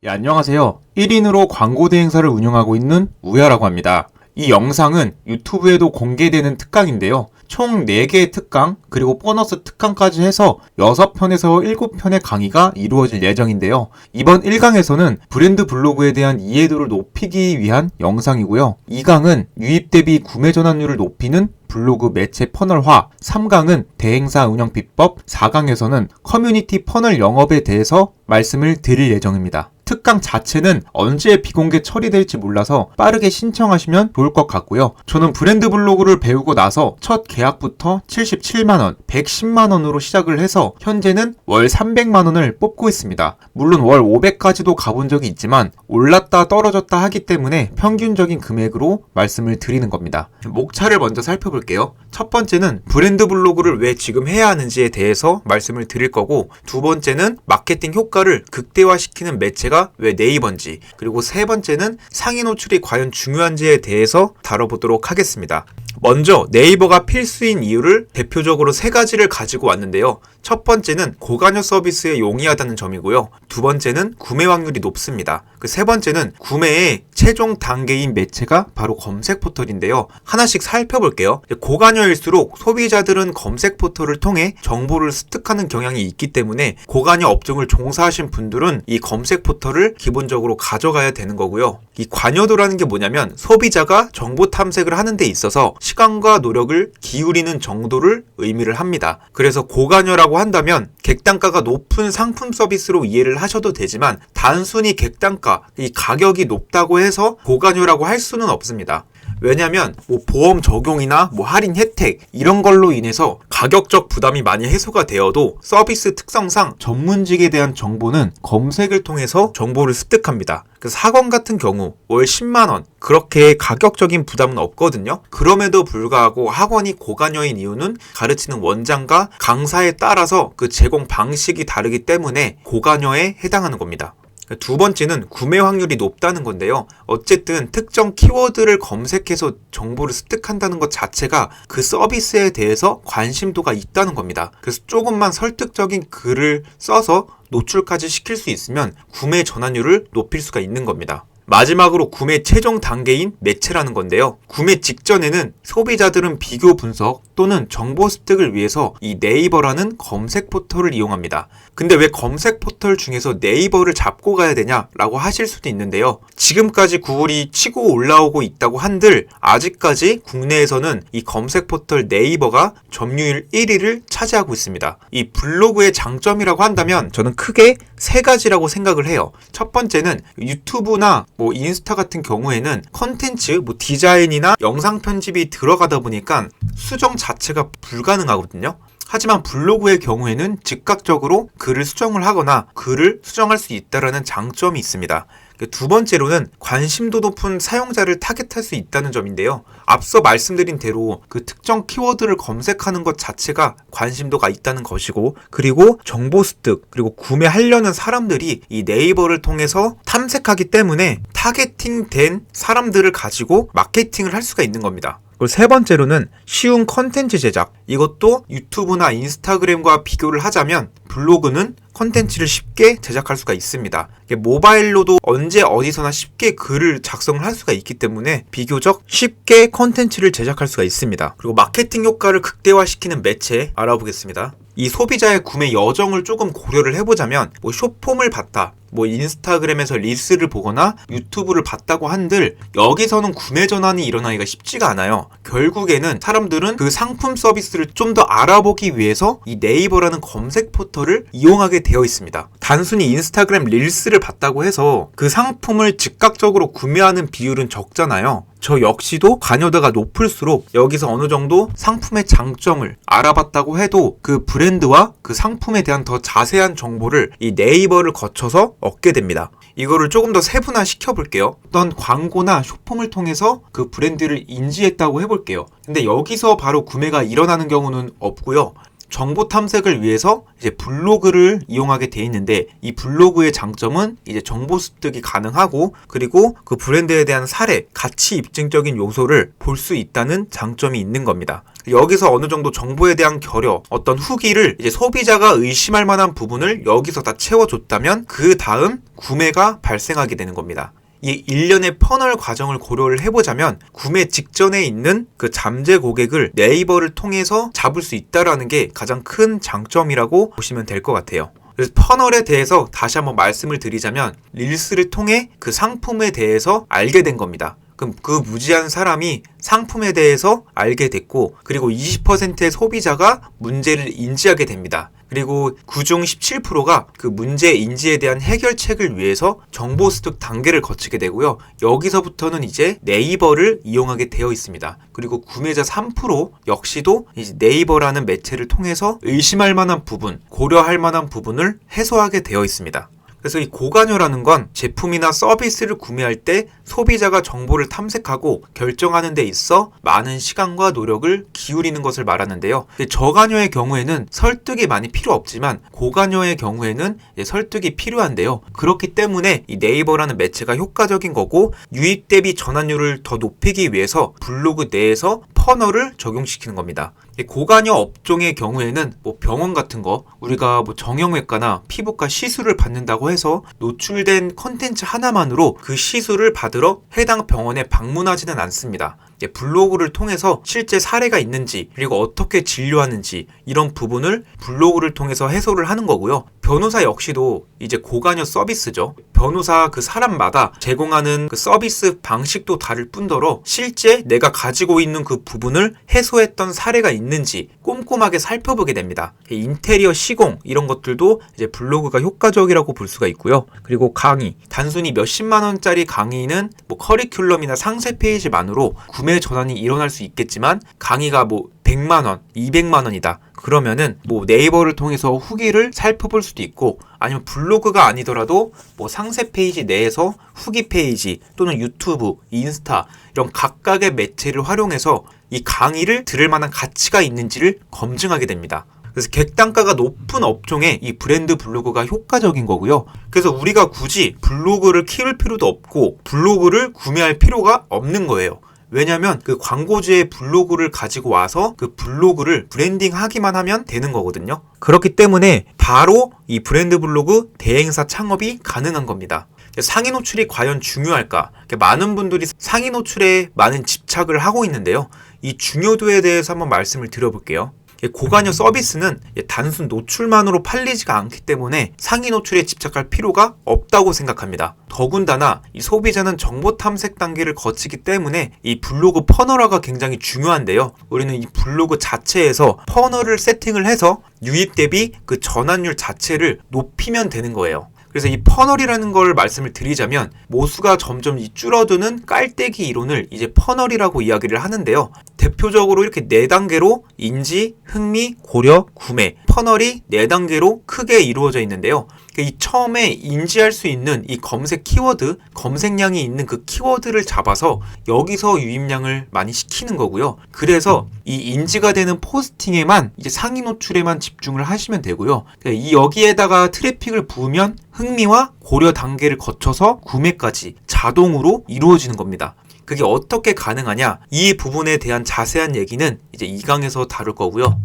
안녕하세요. 1인으로 광고 대행사를 운영하고 있는 우야라고 합니다. 이 영상은 유튜브에도 공개되는 특강인데요. 총 4개의 특강, 그리고 보너스 특강까지 해서 6편에서 7편의 강의가 이루어질 예정인데요. 이번 1강에서는 브랜드 블로그에 대한 이해도를 높이기 위한 영상이고요. 2강은 유입 대비 구매 전환율을 높이는 블로그 매체 퍼널화, 3강은 대행사 운영 비법, 4강에서는 커뮤니티 퍼널 영업에 대해서 말씀을 드릴 예정입니다. 특강 자체는 언제 비공개 처리될지 몰라서 빠르게 신청하시면 좋을 것 같고요. 저는 브랜드 블로그를 배우고 나서 첫 계약부터 77만원, 110만원으로 시작을 해서 현재는 월 300만원을 뽑고 있습니다. 물론 월 500까지도 가본 적이 있지만 올랐다 떨어졌다 하기 때문에 평균적인 금액으로 말씀을 드리는 겁니다. 목차를 먼저 살펴볼게요. 첫 번째는 브랜드 블로그를 왜 지금 해야 하는지에 대해서 말씀을 드릴 거고, 두 번째는 마케팅 효과를 극대화시키는 매체가 왜 네이버인지, 그리고 세 번째는 상위 노출이 과연 중요한지에 대해서 다뤄보도록 하겠습니다. 먼저 네이버가 필수인 이유를 대표적으로 3가지를 가지고 왔는데요. 첫 번째는 고관여 서비스에 용이하다는 점이고요. 두 번째는 구매 확률이 높습니다. 그 세 번째는 구매의 최종 단계인 매체가 바로 검색 포털인데요. 하나씩 살펴볼게요. 고관여일수록 소비자들은 검색 포털을 통해 정보를 습득하는 경향이 있기 때문에 고관여 업종을 종사하신 분들은 이 검색 포털을 기본적으로 가져가야 되는 거고요. 이 관여도라는 게 뭐냐면 소비자가 정보 탐색을 하는 데 있어서 시간과 노력을 기울이는 정도를 의미를 합니다. 그래서 고관여라고 한다면 객단가가 높은 상품 서비스로 이해를 하셔도 되지만, 단순히 객단가, 이 가격이 높다고 해서 고관여라고 할 수는 없습니다. 왜냐면 보험 적용이나 할인 혜택 이런 걸로 인해서 가격적 부담이 많이 해소가 되어도 서비스 특성상 전문직에 대한 정보는 검색을 통해서 정보를 습득합니다. 그래서 학원 같은 경우 월 10만원, 그렇게 가격적인 부담은 없거든요. 그럼에도 불구하고 학원이 고관여인 이유는 가르치는 원장과 강사에 따라서 그 제공 방식이 다르기 때문에 고관여에 해당하는 겁니다. 두 번째는 구매 확률이 높다는 건데요. 어쨌든 특정 키워드를 검색해서 정보를 습득한다는 것 자체가 그 서비스에 대해서 관심도가 있다는 겁니다. 그래서 조금만 설득적인 글을 써서 노출까지 시킬 수 있으면 구매 전환율을 높일 수가 있는 겁니다. 마지막으로 구매 최종 단계인 매체라는 건데요. 구매 직전에는 소비자들은 비교 분석 또는 정보 습득을 위해서 이 네이버라는 검색 포털을 이용합니다. 근데 왜 검색 포털 중에서 네이버를 잡고 가야 되냐라고 하실 수도 있는데요. 지금까지 구글이 치고 올라오고 있다고 한들 아직까지 국내에서는 이 검색 포털 네이버가 점유율 1위를 차지하고 있습니다. 이 블로그의 장점이라고 한다면 저는 크게 3가지라고 생각을 해요. 첫 번째는 유튜브나 인스타 같은 경우에는 컨텐츠, 디자인이나 영상 편집이 들어가다 보니까 수정 자체가 불가능하거든요. 하지만 블로그의 경우에는 즉각적으로 글을 수정을 하거나 글을 수정할 수 있다는 장점이 있습니다. 두 번째로는 관심도 높은 사용자를 타겟할 수 있다는 점인데요. 앞서 말씀드린 대로 그 특정 키워드를 검색하는 것 자체가 관심도가 있다는 것이고, 그리고 정보 습득, 그리고 구매하려는 사람들이 이 네이버를 통해서 탐색하기 때문에 타겟팅된 사람들을 가지고 마케팅을 할 수가 있는 겁니다. 그리고 세 번째로는 쉬운 컨텐츠 제작. 이것도 유튜브나 인스타그램과 비교를 하자면 블로그는 컨텐츠를 쉽게 제작할 수가 있습니다. 모바일로도 언제 어디서나 쉽게 글을 작성을 할 수가 있기 때문에 비교적 쉽게 컨텐츠를 제작할 수가 있습니다. 그리고 마케팅 효과를 극대화시키는 매체 알아보겠습니다. 이 소비자의 구매 여정을 조금 고려를 해보자면 숏폼을 봤다, 인스타그램에서 릴스를 보거나 유튜브를 봤다고 한들 여기서는 구매 전환이 일어나기가 쉽지가 않아요. 결국에는 사람들은 그 상품 서비스를 좀 더 알아보기 위해서 이 네이버라는 검색 포털을 이용하게 되어 있습니다. 단순히 인스타그램 릴스를 봤다고 해서 그 상품을 즉각적으로 구매하는 비율은 적잖아요. 저 역시도 관여도가 높을수록 여기서 어느 정도 상품의 장점을 알아봤다고 해도 그 브랜드와 그 상품에 대한 더 자세한 정보를 이 네이버를 거쳐서 얻게 됩니다. 이거를 조금 더 세분화 시켜볼게요. 어떤 광고나 쇼폼을 통해서 그 브랜드를 인지했다고 해볼게요. 근데 여기서 바로 구매가 일어나는 경우는 없고요. 정보 탐색을 위해서 이제 블로그를 이용하게 돼 있는데, 이 블로그의 장점은 이제 정보 습득이 가능하고, 그리고 그 브랜드에 대한 사례, 가치 입증적인 요소를 볼 수 있다는 장점이 있는 겁니다. 여기서 어느 정도 정보에 대한 결여, 어떤 후기를 이제 소비자가 의심할 만한 부분을 여기서 다 채워줬다면 그 다음 구매가 발생하게 되는 겁니다. 이 일련의 퍼널 과정을 고려를 해보자면 구매 직전에 있는 그 잠재 고객을 네이버를 통해서 잡을 수 있다라는 게 가장 큰 장점이라고 보시면 될 것 같아요. 그래서 퍼널에 대해서 다시 한번 말씀을 드리자면 릴스를 통해 그 상품에 대해서 알게 된 겁니다. 그럼 그 무지한 사람이 상품에 대해서 알게 됐고, 그리고 20%의 소비자가 문제를 인지하게 됩니다. 그리고 그중 17%가 그 문제 인지에 대한 해결책을 위해서 정보 습득 단계를 거치게 되고요. 여기서부터는 이제 네이버를 이용하게 되어 있습니다. 그리고 구매자 3% 역시도 이제 네이버라는 매체를 통해서 의심할 만한 부분, 고려할 만한 부분을 해소하게 되어 있습니다. 그래서 이 고관여라는 건 제품이나 서비스를 구매할 때 소비자가 정보를 탐색하고 결정하는 데 있어 많은 시간과 노력을 기울이는 것을 말하는데요. 저관여의 경우에는 설득이 많이 필요 없지만 고관여의 경우에는 설득이 필요한데요. 그렇기 때문에 이 네이버라는 매체가 효과적인 거고, 유입 대비 전환율을 더 높이기 위해서 블로그 내에서 퍼널을 적용시키는 겁니다. 고관여 업종의 경우에는 뭐 병원 같은 거, 우리가 뭐 정형외과나 피부과 시술을 받는다고 해서 노출된 컨텐츠 하나만으로 그 시술을 받으러 해당 병원에 방문하지는 않습니다. 블로그를 통해서 실제 사례가 있는지, 그리고 어떻게 진료하는지, 이런 부분을 블로그를 통해서 해소를 하는 거고요. 변호사 역시도 이제 고관여 서비스죠. 변호사 그 사람마다 제공하는 그 서비스 방식도 다를 뿐더러 실제 내가 가지고 있는 그 부분을 해소했던 사례가 있는지 꼼꼼하게 살펴보게 됩니다. 인테리어 시공 이런 것들도 이제 블로그가 효과적이라고 볼 수가 있고요. 그리고 강의, 단순히 몇십만 원짜리 강의는 뭐 커리큘럼이나 상세 페이지만으로 구매 전환이 일어날 수 있겠지만, 강의가 뭐 100만 원, 200만 원이다. 그러면은 뭐 네이버를 통해서 후기를 살펴볼 수도 있고, 아니면 블로그가 아니더라도 뭐 상세 페이지 내에서 후기 페이지 또는 유튜브, 인스타 이런 각각의 매체를 활용해서 이 강의를 들을 만한 가치가 있는지를 검증하게 됩니다. 그래서 객단가가 높은 업종에 이 브랜드 블로그가 효과적인 거고요. 그래서 우리가 굳이 블로그를 키울 필요도 없고 블로그를 구매할 필요가 없는 거예요. 왜냐면 그 광고주의 블로그를 가지고 와서 그 블로그를 브랜딩 하기만 하면 되는 거거든요. 그렇기 때문에 바로 이 브랜드 블로그 대행사 창업이 가능한 겁니다. 상위 노출이 과연 중요할까? 많은 분들이 상위 노출에 많은 집착을 하고 있는데요. 이 중요도에 대해서 한번 말씀을 드려볼게요. 고관여 서비스는 단순 노출만으로 팔리지가 않기 때문에 상위 노출에 집착할 필요가 없다고 생각합니다. 더군다나 이 소비자는 정보 탐색 단계를 거치기 때문에 이 블로그 퍼널화가 굉장히 중요한데요. 우리는 이 블로그 자체에서 퍼널을 세팅을 해서 유입 대비 그 전환율 자체를 높이면 되는 거예요. 그래서 이 퍼널이라는 걸 말씀을 드리자면, 모수가 점점 줄어드는 깔때기 이론을 이제 퍼널이라고 이야기를 하는데요. 대표적으로 이렇게 4단계로 인지, 흥미, 고려, 구매, 퍼널이 4단계로 크게 이루어져 있는데요. 이 처음에 인지할 수 있는 이 검색 키워드, 검색량이 있는 그 키워드를 잡아서 여기서 유입량을 많이 시키는 거고요. 그래서 이 인지가 되는 포스팅에만, 이제 상위 노출에만 집중을 하시면 되고요. 이 여기에다가 트래픽을 부으면 흥미와 고려 단계를 거쳐서 구매까지 자동으로 이루어지는 겁니다. 그게 어떻게 가능하냐? 이 부분에 대한 자세한 얘기는 이제 2강에서 다룰 거고요.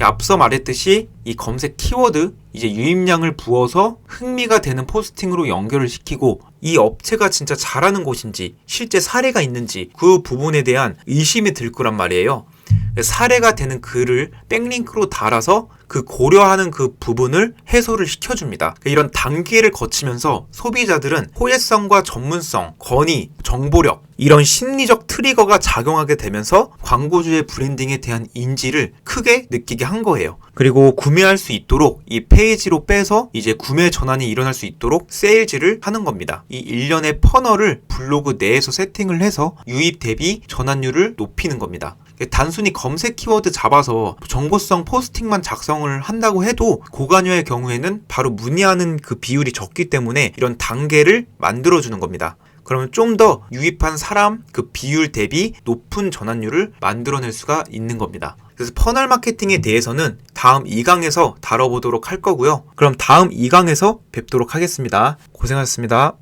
앞서 말했듯이 이 검색 키워드, 이제 유입량을 부어서 흥미가 되는 포스팅으로 연결을 시키고, 이 업체가 진짜 잘하는 곳인지, 실제 사례가 있는지 그 부분에 대한 의심이 들 거란 말이에요. 사례가 되는 글을 백링크로 달아서 그 고려하는 그 부분을 해소를 시켜줍니다. 이런 단계를 거치면서 소비자들은 호혜성과 전문성, 권위, 정보력, 이런 심리적 트리거가 작용하게 되면서 광고주의 브랜딩에 대한 인지를 크게 느끼게 한 거예요. 그리고 구매할 수 있도록 이 페이지로 빼서 이제 구매 전환이 일어날 수 있도록 세일즈를 하는 겁니다. 이 일련의 퍼널을 블로그 내에서 세팅을 해서 유입 대비 전환율을 높이는 겁니다. 단순히 검색 키워드 잡아서 정보성 포스팅만 작성을 한다고 해도 고관여의 경우에는 바로 문의하는 그 비율이 적기 때문에 이런 단계를 만들어주는 겁니다. 그러면 좀 더 유입한 사람 그 비율 대비 높은 전환율을 만들어낼 수가 있는 겁니다. 그래서 퍼널 마케팅에 대해서는 다음 2강에서 다뤄보도록 할 거고요. 그럼 다음 2강에서 뵙도록 하겠습니다. 고생하셨습니다.